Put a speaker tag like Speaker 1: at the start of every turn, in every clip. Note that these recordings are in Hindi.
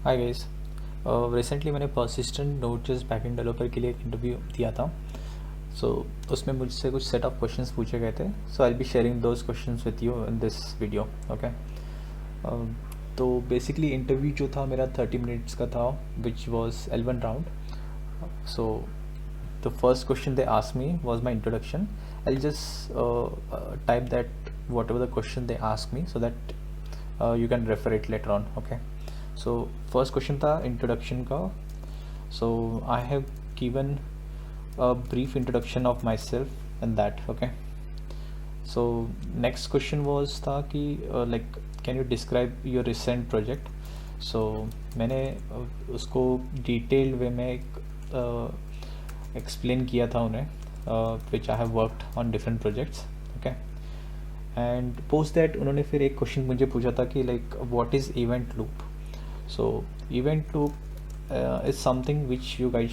Speaker 1: Hi guys. रिसेंटली मैंने परसिस्टेंट नोड.जेएस बैकएंड डेवलपर के लिए एक इंटरव्यू दिया था। उसमें मुझसे कुछ सेट ऑफ क्वेश्चंस पूछे गए थे। I be sharing those questions with you in this video. Okay. तो बेसिकली इंटरव्यू जो था मेरा 30 मिनट्स का था, which was L1 round. So the first question they asked me was my introduction. I'll just type that whatever the question they ask me so that you can refer it later on. Okay. So first question था introduction का. So I have given a brief introduction of myself and that. Okay. So next question was था कि like can you describe your recent project. So मैंने उसको डिटेल्ड वे में एक्सप्लेन किया था उन्हें, which I have worked on different projects. Okay. And post that उन्होंने फिर एक क्वेश्चन मुझे पूछा था कि like what is event loop. So event loop is something which you guys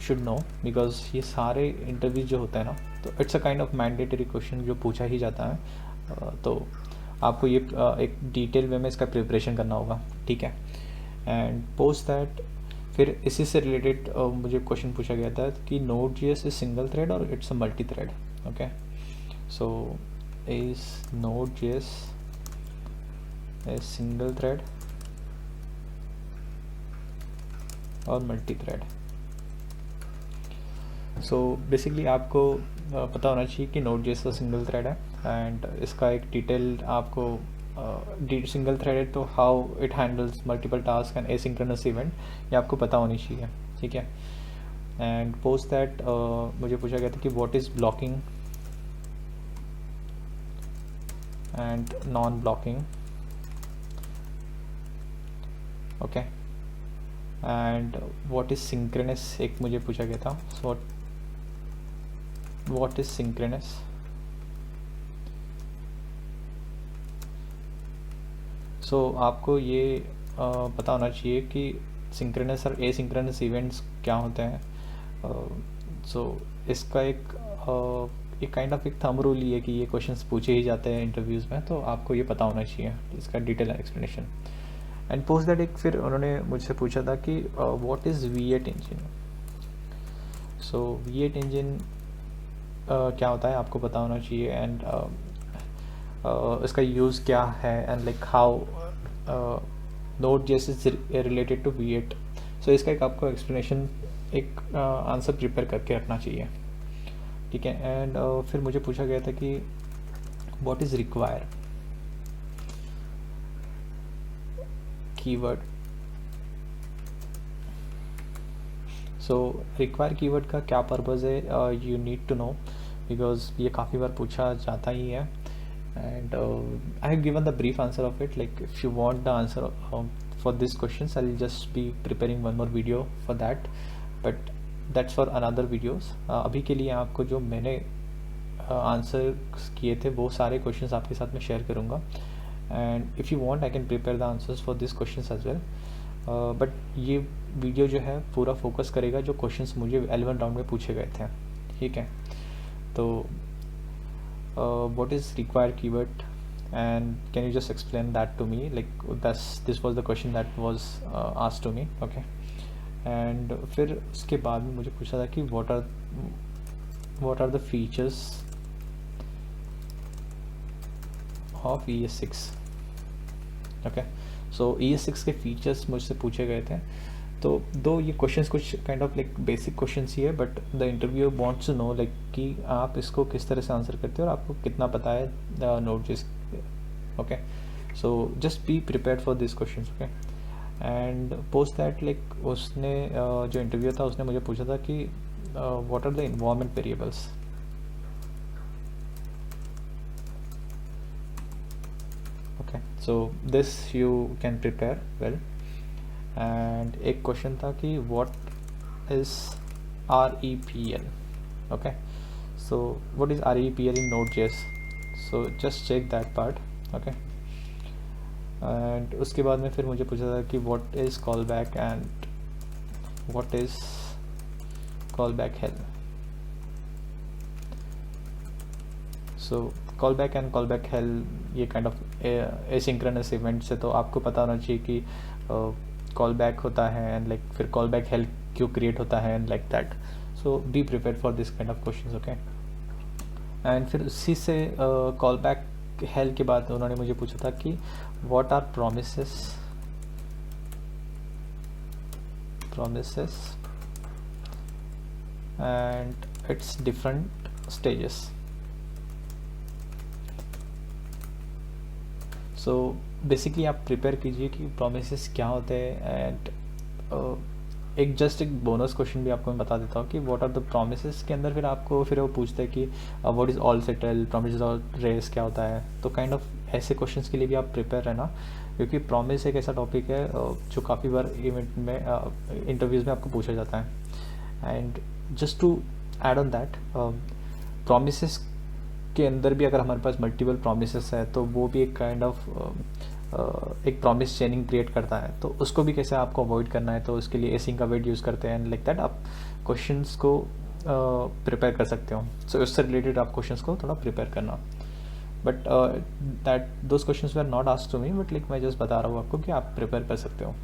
Speaker 1: should know, because ये सारे इंटरव्यू जो होता है ना, तो it's a kind of mandatory question जो पूछा ही जाता है. तो आपको ये एक डिटेल वे में इसका प्रिपरेशन करना होगा. ठीक है. एंड पोस्ट दैट फिर इसी से रिलेटेड मुझे क्वेश्चन पूछा गया था कि Node.js इज सिंगल थ्रेड और it's a multi thread. Okay. So is Node.js a single thread और मल्टी थ्रेड. सो बेसिकली आपको पता होना चाहिए कि Node.js का सिंगल थ्रेड है. एंड इसका एक डिटेल आपको सिंगल थ्रेडेड तो how it handles multiple task and asynchronous event, ये आपको पता होनी चाहिए. ठीक है. एंड पोस्ट दैट मुझे पूछा गया था कि what is blocking and non blocking. Okay. And what is synchronous एक मुझे पूछा गया था. So what is synchronous. सो आपको ये पता होना चाहिए कि सिंक्रोनस और एसिंक्रोनस इवेंट्स क्या होते हैं. सो इसका एक काइंड ऑफ एक थंब रूल ये है कि ये क्वेश्चंस पूछे ही जाते हैं इंटरव्यूज़ में, तो आपको ये पता होना चाहिए इसका detail explanation. And post that एक फिर उन्होंने मुझसे पूछा था कि what is V8 engine. So V8 engine क्या होता है आपको पता होना चाहिए. एंड इसका यूज़ क्या है and like how Node.js is related to V8. So इसका एक आपको एक्सप्लेनेशन एक आंसर प्रिपेयर करके रखना चाहिए. ठीक है. एंड फिर मुझे पूछा गया था कि what is require keyword. So require keyword का क्या पर्पज़ है, you need to know, because ये काफ़ी बार पूछा जाता ही है. And I have given the brief answer of it. Like if you want the answer for these questions, I'll just be preparing one more video for that, but that's for another videos. अभी के लिए आपको जो मैंने आंसर किए थे वो सारे क्वेश्चंस आपके साथ में शेयर करूँगा. And if you want I can prepare the answers for this questions as well. But ये वीडियो जो है पूरा फोकस करेगा जो क्वेश्चंस मुझे L1 राउंड में पूछे गए थे. ठीक है. तो what is require keyword, and can you just explain that to me, like this was the question that was asked to me. Okay. and फिर उसके बाद में मुझे पूछा था कि what are the features of ES6. okay. so ES6 के फीचर्स मुझसे पूछे गए थे. तो दो ये क्वेश्चंस कुछ kind of like basic questions ही है, but the interview wants to know like कि आप इसको किस तरह से आंसर करते हो और आपको कितना पता है Node.js. Okay. So just be prepared for this questions. Okay. And post that like उसने जो इंटरव्यू था उसने मुझे पूछा था कि what are the environment variables. Okay. So this you can prepare well. And एक क्वेश्चन था कि what is REPL. Okay. So what is REPL in Node.js. So just check that part. Okay. And उसके बाद में फिर मुझे पूछा था कि what is call back and what is call back hello. So call back and call back hello ये काइंड ऑफ एसिंक्रोनस इवेंट्स है, तो आपको पता होना चाहिए कि कॉल बैक होता है एंड लाइक फिर कॉल बैक हेल्प क्यों क्रिएट होता है and like that. So be prepare for this kind of questions. Okay. And फिर उसी से कॉल बैक हेल्प के बाद उन्होंने मुझे पूछा था कि what are promises and its different stages. So basically आप प्रिपेयर कीजिए कि promises क्या होते हैं. एंड एक बोनस क्वेश्चन भी आपको मैं बता देता हूँ कि व्हाट आर द प्रोमिसेस के अंदर फिर आपको फिर वो पूछता है कि what is all settle, promise और रेस क्या होता है. तो काइंड ऑफ ऐसे क्वेश्चंस के लिए भी आप प्रिपेयर रहना, क्योंकि प्रॉमिस एक ऐसा टॉपिक है जो काफ़ी बार इवेंट में इंटरव्यूज़ में आपको पूछा जाता है. And just to add on that, promises के अंदर भी अगर हमारे पास मल्टीपल प्रॉमिसेस है तो वो भी एक काइंड ऑफ एक प्रॉमिस चेनिंग क्रिएट करता है. तो उसको भी कैसे आपको अवॉइड करना है, तो उसके लिए एसिंग का वेट यूज़ करते हैं. एंड लाइक दैट आप क्वेश्चंस को प्रिपेयर कर सकते हो. सो उससे रिलेटेड आप क्वेश्चंस को थोड़ा प्रिपेयर करना. But that those questions were not asked to me, but like मैं जस्ट बता रहा हूँ आपको कि आप प्रिपेयर कर सकते हो.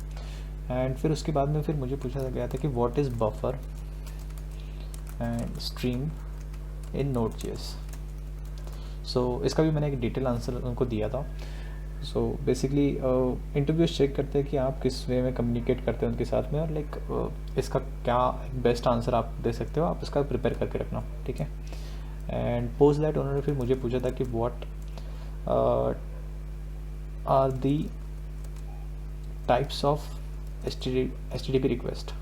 Speaker 1: एंड फिर उसके बाद में फिर मुझे पूछा गया था कि what is buffer and stream in Node.js. सो इसका भी मैंने एक डिटेल आंसर उनको दिया था. सो बेसिकली इंटरव्यूज चेक करते हैं कि आप किस वे में कम्युनिकेट करते हैं उनके साथ में, और लाइक इसका क्या बेस्ट आंसर आप दे सकते हो, आप इसका प्रिपेयर करके रखना. ठीक है. एंड पोस्ट दैट उन्होंने फिर मुझे पूछा था कि what are the types of HTTP request.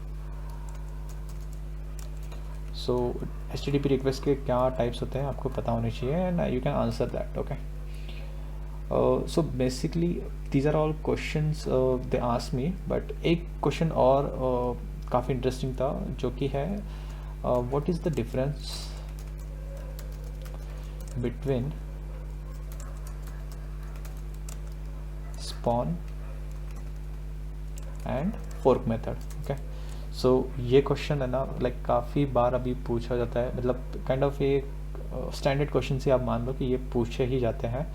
Speaker 1: So HTTP request के क्या टाइप्स होते हैं आपको पता होने चाहिए, and you can answer that. Okay. So basically these are all questions they ask me. But एक क्वेश्चन और काफ़ी इंटरेस्टिंग था, जो कि है what is the difference between spawn and fork method. Okay. So ये क्वेश्चन है ना, लाइक काफ़ी बार अभी पूछा जाता है, मतलब काइंड ऑफ ये स्टैंडर्ड क्वेश्चन से आप मान लो कि ये पूछे ही जाते हैं.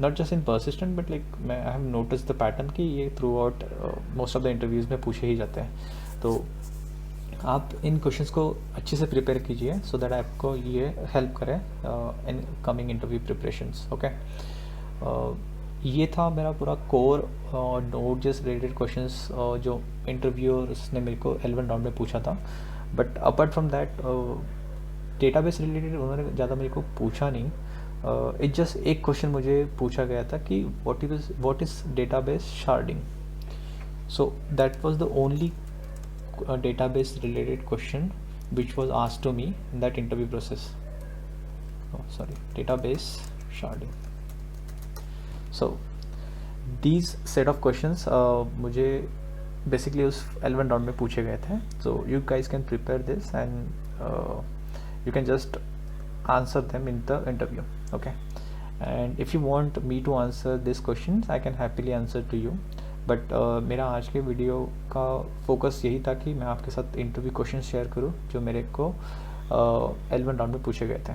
Speaker 1: Not just in persistent, but like मैं I have notice the pattern कि ये throughout most of the interviews में पूछे ही जाते हैं. तो आप इन क्वेश्चंस को अच्छे से प्रिपेयर कीजिए, सो दैट आपको ये हेल्प करें in coming interview preparations. Okay. ये था मेरा पूरा कोर Node.js रिलेटेड क्वेश्चंस जो इंटरव्यूअर्स ने मेरे को L1 राउंड में पूछा था. But apart from that database related उन्होंने ज़्यादा मेरे को पूछा नहीं. इट जस्ट एक क्वेश्चन मुझे पूछा गया था कि what is database sharding. So that was the only database related question which was asked to me in that interview process. Database sharding. So these set of questions मुझे basically उस L1 राउंड में पूछे गए थे. So you guys can prepare this and you can just answer them in the interview. Okay. And if you want me to answer these questions, I can happily answer to you. But मेरा आज के वीडियो का फोकस यही था कि मैं आपके साथ इंटरव्यू क्वेश्चन शेयर करूं जो मेरे को L1 राउंड में पूछे गए थे.